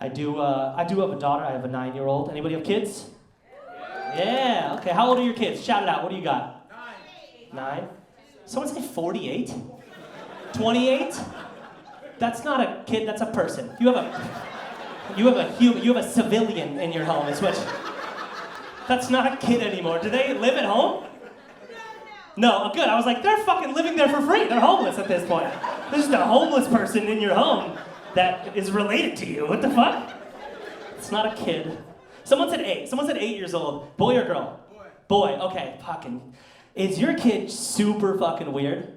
I do have a daughter. I have a 9-year-old. Anybody have kids? Yeah. Okay. How old are your kids? Shout it out. What do you got? 9. Someone say 48? 28? That's not a kid. That's a person. You have a civilian in your home. Is what? That's not a kid anymore. Do they live at home? No. Good. I was like, they're fucking living there for free. They're homeless at this point. There's just a homeless person in your home that is related to you. What the fuck? It's not a kid. Someone said 8. Someone said 8 years old. Boy or girl? Boy. Okay. Fucking. Is your kid super fucking weird?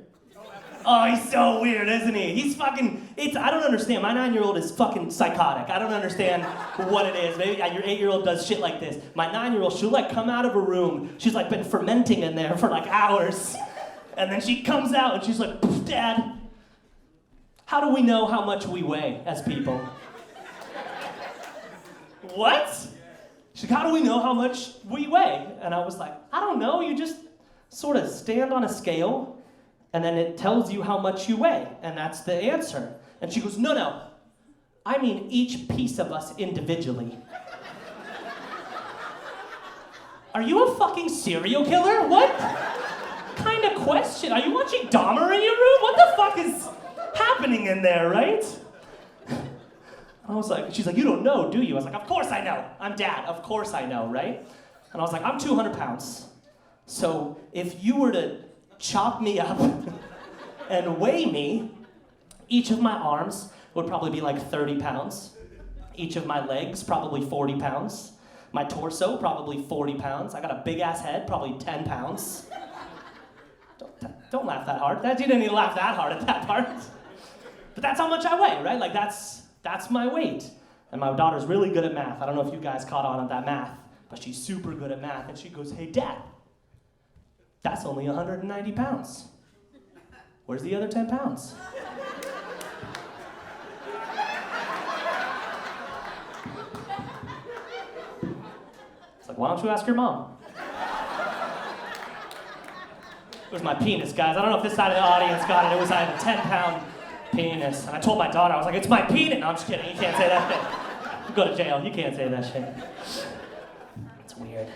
Oh, he's so weird, isn't he? He's fucking, I don't understand. My 9-year-old is fucking psychotic. I don't understand what it is. Maybe your 8-year-old does shit like this. My 9-year-old, she'll like come out of a room. She's like been fermenting in there for like hours. And then she comes out and she's like, Dad, how do we know how much we weigh as people? What? She's like, how do we know how much we weigh? And I was like, I don't know. You just sort of stand on a scale and then it tells you how much you weigh, and that's the answer. And she goes, no, I mean each piece of us individually. Are you a fucking serial killer? What kind of question? Are you watching Dahmer in your room? What the fuck is happening in there, right? I was like, she's like, you don't know, do you? I was like, of course I know. I'm Dad, of course I know, right? And I was like, I'm 200 pounds. So if you were to chop me up and weigh me, each of my arms would probably be like 30 pounds. Each of my legs, probably 40 pounds. My torso, probably 40 pounds. I got a big ass head, probably 10 pounds. Don't laugh that hard. You didn't need to laugh that hard at that part. But that's how much I weigh, right? Like that's my weight. And my daughter's really good at math. I don't know if you guys caught on at that math, but she's super good at math. And she goes, hey, Dad, that's only 190 pounds. Where's the other 10 pounds? It's like, why don't you ask your mom? It was my penis, guys. I don't know if this side of the audience got it. I had a 10-pound penis. And I told my daughter, I was like, it's my penis. No, I'm just kidding. You can't say that shit. You go to jail. You can't say that shit. It's weird.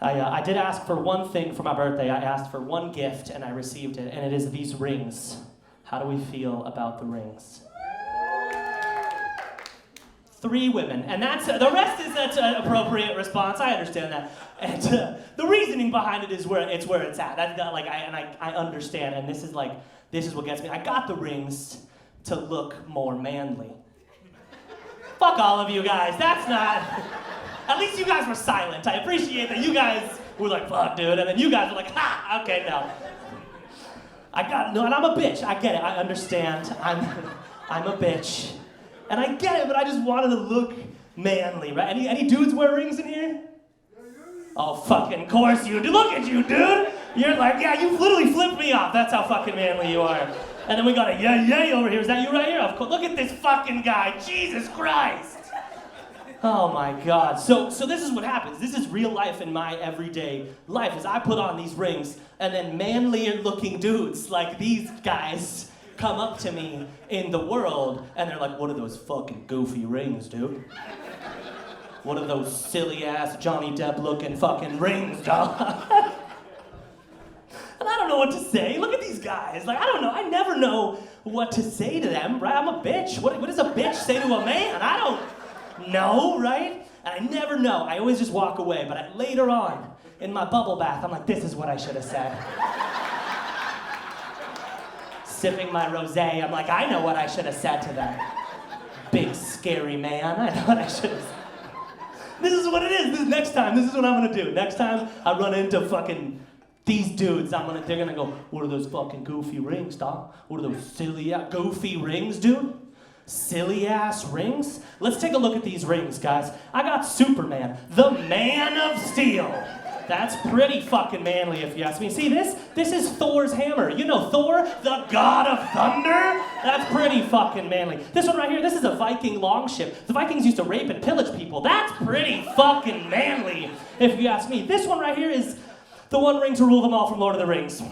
I did ask for one thing for my birthday. I asked for one gift, and I received it, and it is these rings. How do we feel about the rings? 3 women, and the rest is an appropriate response. I understand that, and the reasoning behind it is where it's at. I understand, and this is what gets me. I got the rings to look more manly. Fuck all of you guys. That's not. At least you guys were silent. I appreciate that you guys were like, fuck, dude. And then you guys were like, ha, okay, no. And I'm a bitch. I get it. I understand. I'm a bitch. And I get it, but I just wanted to look manly, right? Any dudes wear rings in here? Oh, fucking course you do. Look at you, dude. You're like, yeah, you literally flipped me off. That's how fucking manly you are. And then we got a yay over here. Is that you right here? Of course. Look at this fucking guy. Jesus Christ. Oh my God. So this is what happens. This is real life in my everyday life, is I put on these rings and then manlier looking dudes like these guys come up to me in the world and they're like, what are those fucking goofy rings, dude? What are those silly ass Johnny Depp looking fucking rings, dog? And I don't know what to say. Look at these guys. Like, I don't know. I never know what to say to them, right? I'm a bitch. What does a bitch say to a man? I don't know, right? And I never know. I always just walk away. But later on, in my bubble bath, I'm like, this is what I should have said. Sipping my rosé, I'm like, I know what I should have said to them. Big, scary man. I know what I should have said. This is what it is. Next time, this is what I'm going to do. Next time I run into fucking these dudes, they're going to go, what are those fucking goofy rings, dog? What are those silly, goofy rings, dude? Silly ass rings? Let's take a look at these rings, guys. I got Superman, the Man of Steel. That's pretty fucking manly if you ask me. See this? This is Thor's hammer. You know Thor, the god of thunder? That's pretty fucking manly. This one right here, this is a Viking longship. The Vikings used to rape and pillage people. That's pretty fucking manly if you ask me. This one right here is the one ring to rule them all from Lord of the Rings.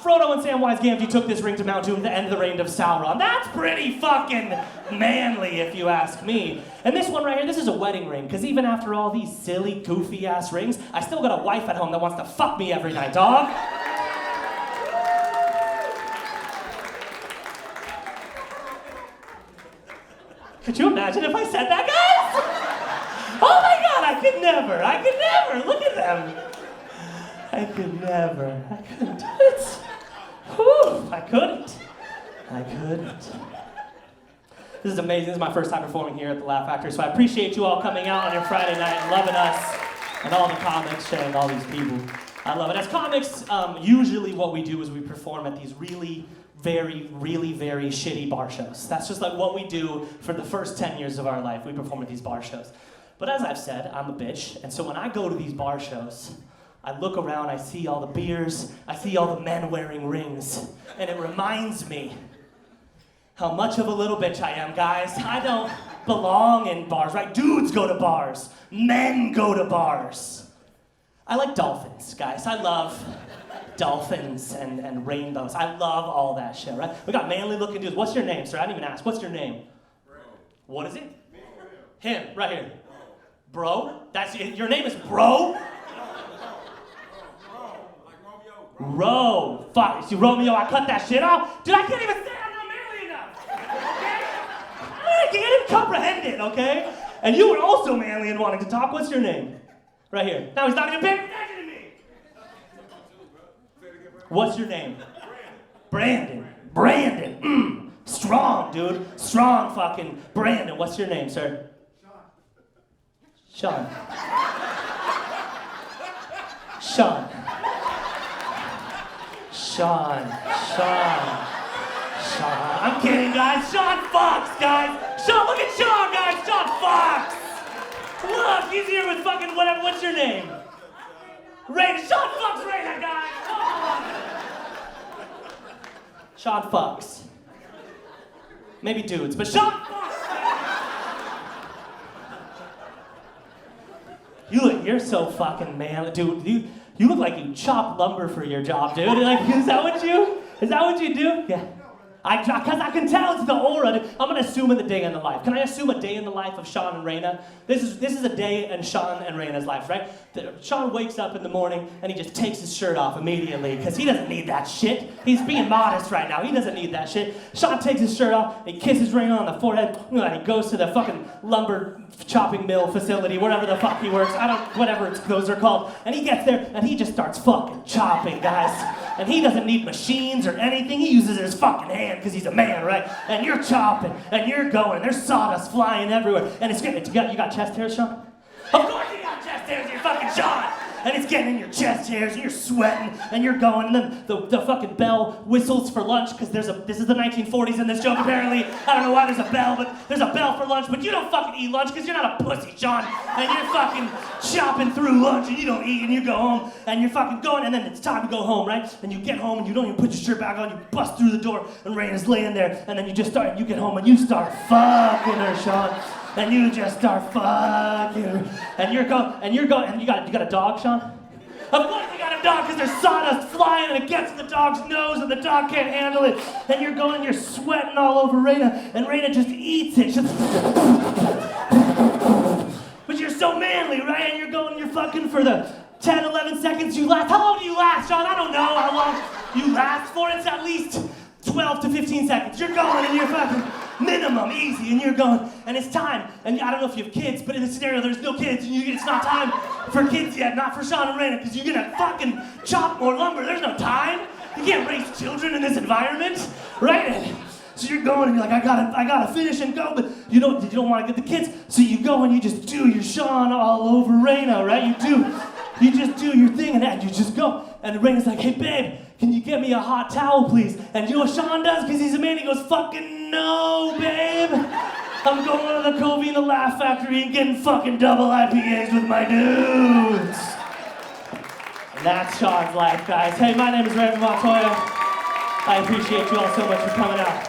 Frodo and Samwise Gamgee took this ring to Mount Doom to end the reign of Sauron. That's pretty fucking manly, if you ask me. And this one right here, this is a wedding ring, because even after all these silly, goofy-ass rings, I still got a wife at home that wants to fuck me every night, dog. Could you imagine if I said that, guys? Oh my God, I could never. Look at them. I couldn't do it. Whew, I couldn't. This is amazing. This is my first time performing here at the Laugh Factory, so I appreciate you all coming out on your Friday night and loving us and all the comics, sharing all these people. I love it. As comics, usually what we do is we perform at these really shitty bar shows. That's just like what we do for the first 10 years of our life. We perform at these bar shows. But as I've said, I'm a bitch, and so when I go to these bar shows, I look around, I see all the beers, I see all the men wearing rings, and it reminds me how much of a little bitch I am, guys. I don't belong in bars, right? Dudes go to bars. Men go to bars. I like dolphins, guys. I love dolphins and rainbows. I love all that shit, right? We got manly looking dudes. What's your name, sir? I didn't even ask. What's your name? Bro. What is it? Him, right here. Bro? That's your name is Bro? Ro. Fuck. See, Romeo, I cut that shit off. Dude, I can't even say I'm not manly enough. Okay? I can't even comprehend it, okay? And you were also manly in wanting to talk. What's your name? Right here. Now he's not even paying attention to me. What's your name? Brandon. Strong, dude. Strong fucking Brandon. What's your name, sir? Sean. I'm kidding, guys. Sean fucks, guys. Sean, look at Sean, guys. Sean fucks. Look, he's here with fucking whatever. What's your name? Raina. Sean fucks Raina, guys. Come on. Sean fucks. Maybe dudes, but Sean fucks. You're so fucking manly, dude. You look like you chop lumber for your job, dude. Like, is that what you do? Yeah. Because I can tell it's the aura. I'm gonna assume a day in the life. Can I assume a day in the life of Sean and Raina? This is a day in Sean and Raina's life, right? Sean wakes up in the morning and he just takes his shirt off immediately because he doesn't need that shit. He's being modest right now. He doesn't need that shit. Sean takes his shirt off, he kisses Raina on the forehead, and he goes to the fucking lumber chopping mill facility, wherever the fuck he works. Whatever those are called. And he gets there and he just starts fucking chopping, guys. And he doesn't need machines or anything. He uses his fucking hand because he's a man, right? And you're chopping and you're going. There's sawdust flying everywhere. And it's getting, you got chest hairs, Sean? Of course you got chest hairs, you're fucking Sean. And it's getting in your chest hairs and you're sweating and you're going. And then the fucking bell whistles for lunch because this is the 1940s in this joke apparently. I don't know why there's a bell, but there's a bell for lunch. But you don't fucking eat lunch because you're not a pussy, Sean. And you're fucking chopping through lunch and you don't eat and you go home and you're fucking going. And then it's time to go home, right? And you get home and you don't even put your shirt back on. You bust through the door and Raina's laying there. And then you get home and you start fucking her, Sean. And you just start fucking her. And you're going, and you got a dog, Sean? Of course you got a dog, because there's sawdust flying and it gets the dog's nose and the dog can't handle it. And you're going and you're sweating all over Raina, and Raina just eats it. But you're so manly, right? And you're going, you're fucking for the 10, 11 seconds you last. How long do you last, Sean? I don't know how long you last for. It's at least 12 to 15 seconds. You're going and you're fucking minimum, easy, and you're going, and it's time. And I don't know if you have kids, but in this scenario, there's no kids, and it's not time for kids yet, not for Sean and Raina, because you're gonna fucking chop more lumber. There's no time. You can't raise children in this environment, right? And so you're going, and you're like, I gotta finish and go, but you don't want to get the kids, so you go and you just do your Sean all over Raina, right? You just do your thing, and you just go. And Raina's like, hey, babe, can you get me a hot towel, please? And you know what Sean does? Because he's a man, he goes, fucking no, babe. I'm going to the Covey and the Laugh Factory and getting fucking double IPAs with my dudes. And that's Sean's life, guys. Hey, my name is Raymond Montoya. I appreciate you all so much for coming out.